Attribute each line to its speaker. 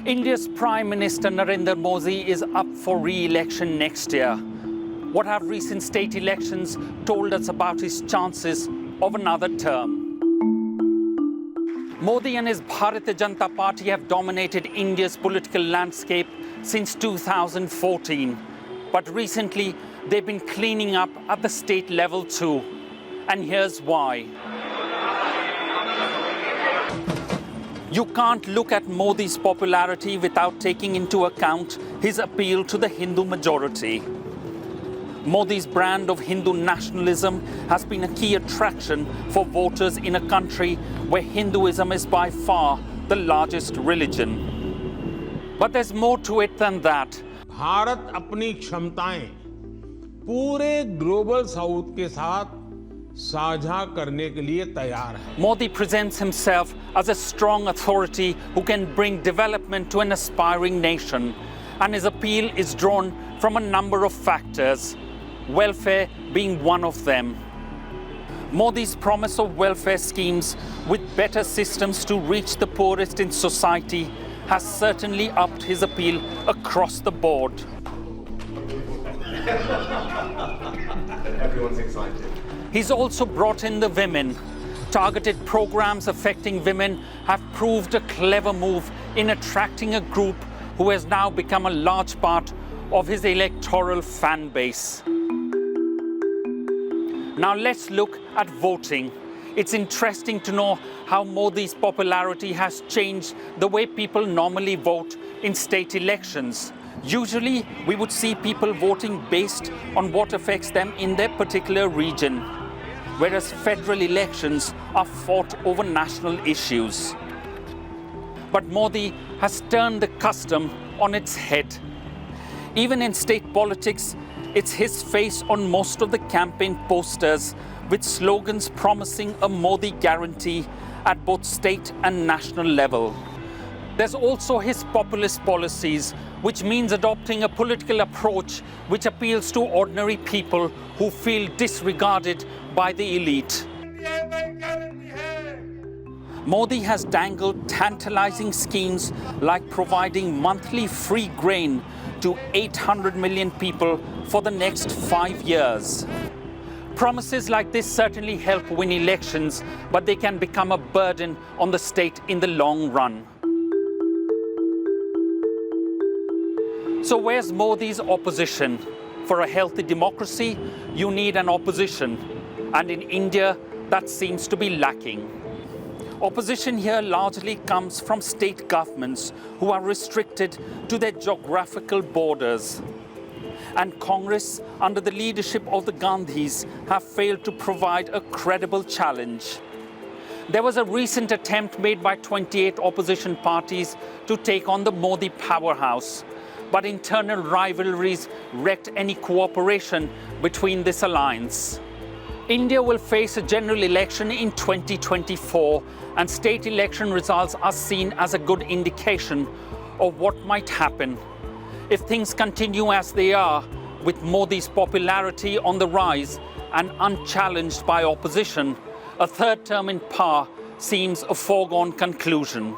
Speaker 1: India's Prime Minister Narendra Modi is up for re-election next year. What have recent state elections told us about his chances of another term? Modi and his Bharatiya Janata Party have dominated India's political landscape since 2014. But recently, they've been cleaning up at the state level too. And here's why. You can't look at Modi's popularity without taking into account his appeal to the Hindu majority. Modi's brand of Hindu nationalism has been a key attraction for voters in a country where Hinduism is by far the largest religion. But there's more to it than that.
Speaker 2: Bharat अपनी क्षमताएं पूरे global south के साथ साझा करने के लिए तैयार है.
Speaker 1: Modi presents himself as a strong authority who can bring development to an aspiring nation, and his appeal is drawn from a number of factors, welfare being one of them. Modi's promise of welfare schemes with better systems to reach the poorest in society has certainly upped his appeal across the board.
Speaker 3: Everyone's excited.
Speaker 1: He's also brought in the women. Targeted programs affecting women have proved a clever move in attracting a group who has now become a large part of his electoral fan base. Now let's look at voting. It's interesting to know how Modi's popularity has changed the way people normally vote in state elections. Usually, we would see people voting based on what affects them in their particular region, whereas federal elections are fought over national issues. But Modi has turned the custom on its head. Even in state politics, it's his face on most of the campaign posters, with slogans promising a Modi guarantee at both state and national level. There's also his populist policies, which means adopting a political approach which appeals to ordinary people who feel disregarded by the elite. Modi has dangled tantalizing schemes like providing monthly free grain to 800 million people for the next 5 years. Promises like this certainly help win elections, but they can become a burden on the state in the long run. So where's Modi's opposition? For a healthy democracy, you need an opposition. And in India, that seems to be lacking. Opposition here largely comes from state governments who are restricted to their geographical borders. And Congress, under the leadership of the Gandhis, have failed to provide a credible challenge. There was a recent attempt made by 28 opposition parties to take on the Modi powerhouse, but internal rivalries wrecked any cooperation between this alliance. India will face a general election in 2024, and state election results are seen as a good indication of what might happen. If things continue as they are, with Modi's popularity on the rise and unchallenged by opposition, a third term in power seems a foregone conclusion.